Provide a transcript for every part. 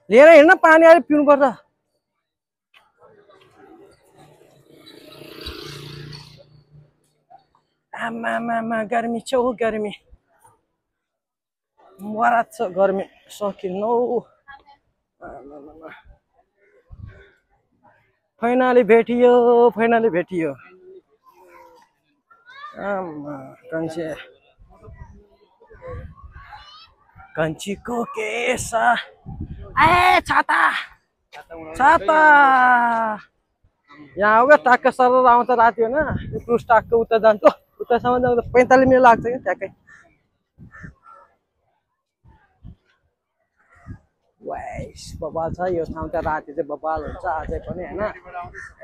लिएर हिँड्न पानी अलिक पिउनुपर्छ। आमा गर्मी छ हौ गर्मी मरात छ गर्मी सकिन्न हौ। फाइनली भेटियो आमा कंचीको केसा ए छाता यहाँ हो क्या टाक्क सर आउँछ राति होइन क्रुज टाक्क उता जान्छ उतासम्म जाँदा 45 मिनट लाग्छ क्या ट्याक्कै। वाइस बबाल छ यो ठाउँ त राति चाहिँ बबाल हुन्छ अझै पनि होइन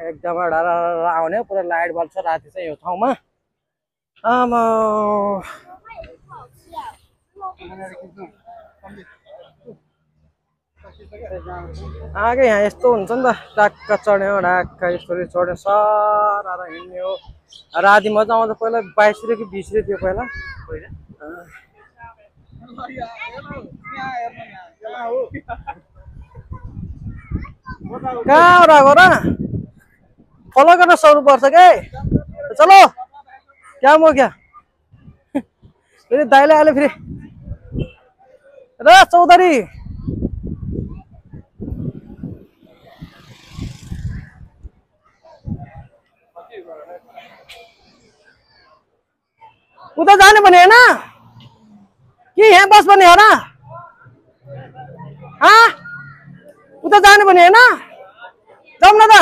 एकदमै डर आउने पुरा लाइट बल्छ राति चाहिँ यो ठाउँमा। आमा आगे यहाँ यस्तो हुन्छ नि त टाक्क चढ्यो ढाक्क यसरी चढ्यो सर हिँड्ने हो। राति मजा आउँछ पहिला 22 रुपियाँ कि 20 रुपियाँ पहिला। कहाँ हो र फलो गर्न सक्नु पर्छ के चलो क्या मो क्या फेरि दाइले आले फेरि र चौधरी उता जाने भने होइन कि यहाँ बस भने हो र उता जाने भने होइन जाउँ न त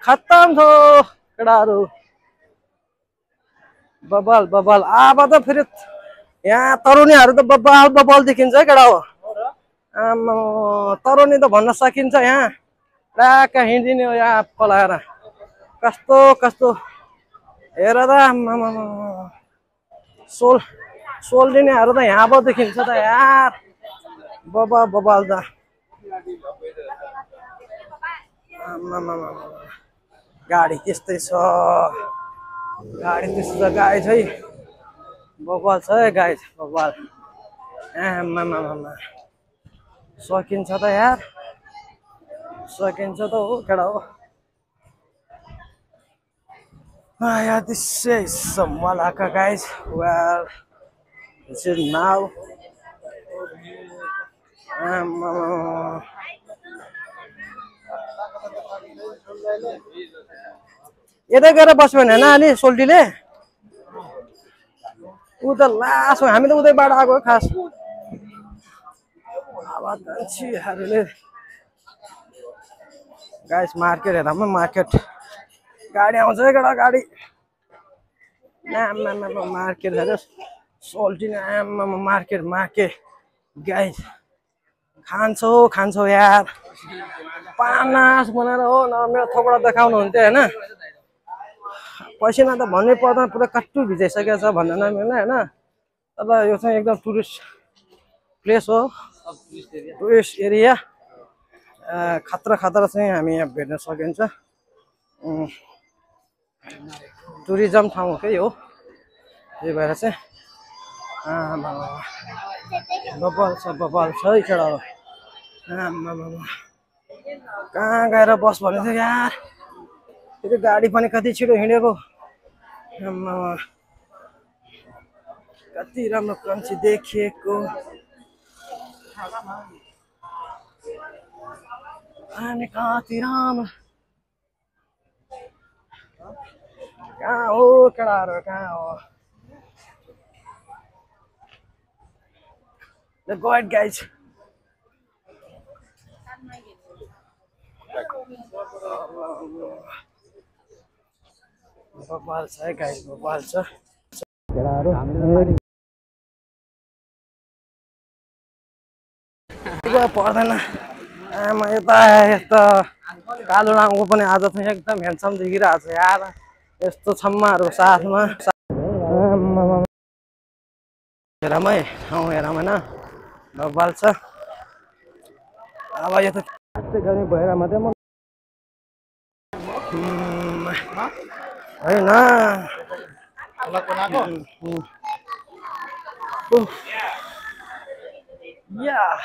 खत्तम थो केटाहरू बबाल अब त फेरि यहाँ तरुनीहरू त बबाल देखिन्छ है केटा हो। आमा तरुनी त भन्न सकिन्छ यहाँ ट्याक्क हिँडिदिने हो यहाँ पलाएर कस्तो हेर त सोल दिनेहरू त यहाँ पो देखिन्छ त यार बबाल त गाडी त्यस्तै छ गाडी छै बबाल छ है गाडी बबाल आमा सकिन्छ त यार सकिन्छ त हो केटा हो। Yeah, this is some Malacca guys. Well, this is now. यतै गएर बस्यो भने होइन अलि सोल्टीले ऊ त लास हामी त उतैबाट आएको खास अब मान्छेहरूले गाइस मार्केट हेर्दा मार्केट गाडी आउँछ है केटा गाडी आमा मार्केट हेर सोल्टिने आमा मार्केट गाइस खान्छौ यार पानास बनाएर हो न मेरो थोपडा देखाउनु हुन्थ्यो होइन पैसा त भन्नै पर्दैन पुरा कट्टु भिजाइसकेको छ भन्न नमिल्ने होइन अब यो चाहिँ एकदम टुरिस्ट प्लेस हो टुरिस्ट एरिया खतरा चाहिँ हामी यहाँ भेट्न सकिन्छ टुरिज्म ठाउँ हो यो त्यही भएर चाहिँ बबाल छ है केटा हो। कहाँ गएर बस भन्ने थियो यार फेरि गाडी पनि कति छिटो हिँडेको कति राम्रो क्रन्ची देखिएको अनि कति राम्रो कहाँ हो केटाहरू कहाँ हो The God guys बबाल छ है गाइस बबाल छ केटाहरू पर्दैन आमा यता कालो रामको पनि आज चाहिँ एकदम ह्यान्डसम देखिरहेको छ यार यस्तो छम्माहरू साथमा हेरमै हेरम होइन बबाल छ अब यो त गर्मी भएर मात्रै म होइन या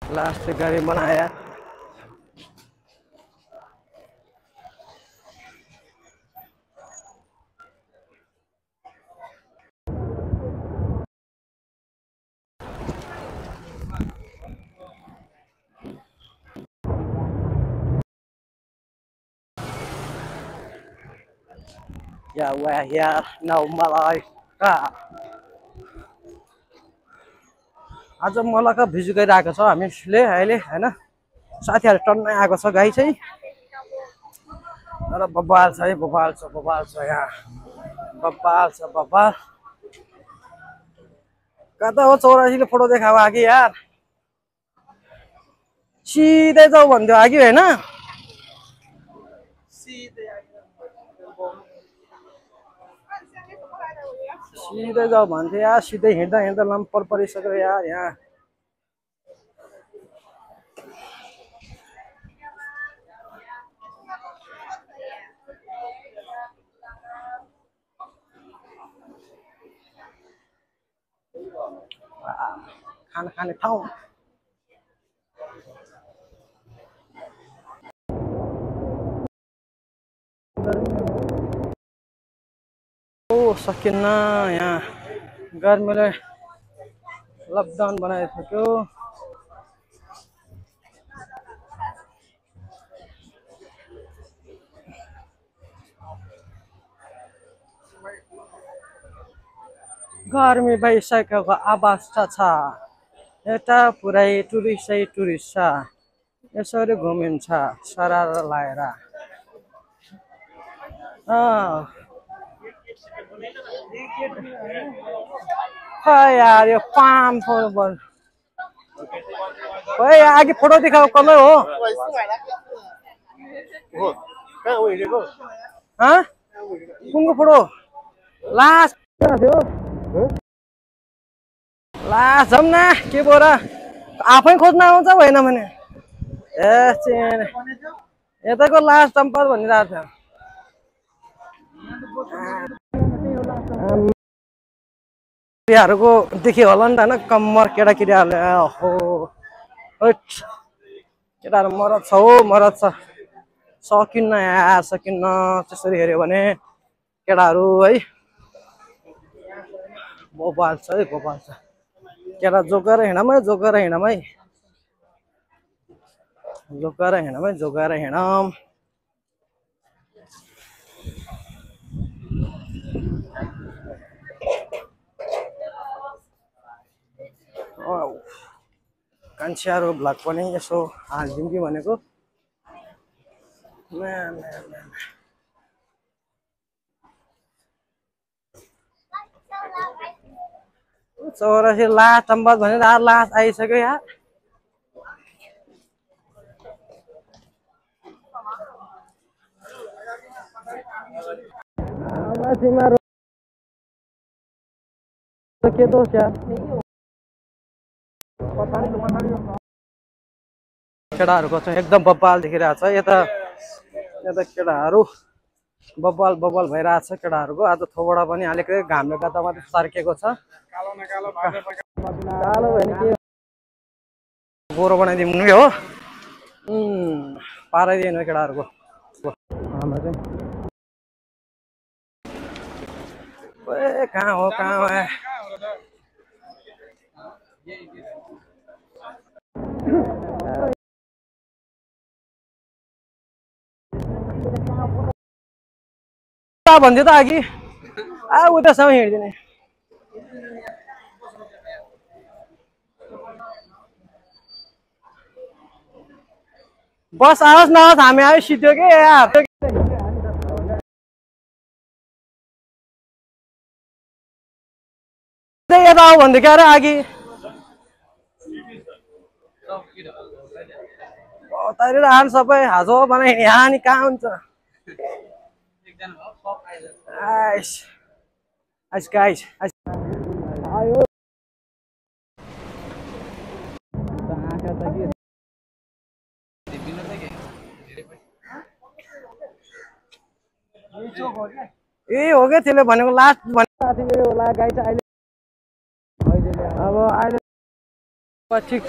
लास्ट गाड़ी बनाया या वाह यार नाउ मलाई आज मलका भिजु गइरहेको छ हामीले अहिले हैन साथीहरु टन्नै आएको छ गाई चाहिँ तर बब्बाल छ है बब्बाल छ यहाँ बब्बाल कता हो 84 ले फोटो देखाऊ आगे यार सिधै जाऊ भन्थ्यो आगे हैन सिधै जाऊ भन्थ्यो यार सिधै हिँड्दा लम्पर परिसक्यो यार यहाँ खाना खाने ठाउँ ओ सकिन्न यहाँ गर्मीले लकडाउन बनाइसक्यो गर्मी भइसकेको अवस्था छ यता पुरै टुरिस्टै टुरिस्ट छ यसरी घुमिन्छ सरार लाएर यार ये पाम फोन ओए आगे फोटो दिखाओ कमै हो हाँ कुनको फोटो लास्ट लास्ट जाऊँ न के बोरा आफै खोज्न आउँछ भएन भने ए यताको लास्ट जम्पर भनिरहेको थियो केटाहरूको देख्यो होला नि त होइन कम्मर केटाकेटीहरूले हो केटाहरू मरद छ हो मरद छ सकिन्न यार सकिन्न त्यसरी हेऱ्यो भने केटाहरू है बबाल छ है बबाल छ केटा जोगाएर हिँडम है जोगाएर हिँडम कान्छाहरू भ्लग पनि यसो हालिदिउँ कि भनेको चौरासी लास्ट नम्बर भनेर लास्ट आइसक्यो यार के दोष यार केटाहरूको चाहिँ एकदम बब्बाल देखिरहेको छ यता केटाहरू बब्बाल भइरहेको छ केटाहरूको आज थोबडा पनि अलिकति घामले गर्दा मात्रै सर्केको छ कालो भयो नि के गोरो बनाइदिउँ नि हो पाराइदिनु केटाहरूको कहाँ हो भन्थ्यो त अघि उतासम्म हिँड्दिने बस आओस् नआओस् हामी आयो सिध्यो के यार यता आऊ भन्थ्यो क्या अरे अघि तैँले आन सबै हाजो बनाइ यहाँ नि कहाँ हुन्छ guys. ए हो गया त्यसले भनेको लास्ट साथी होला गाई चाहिँ अहिले अब अहिले पछि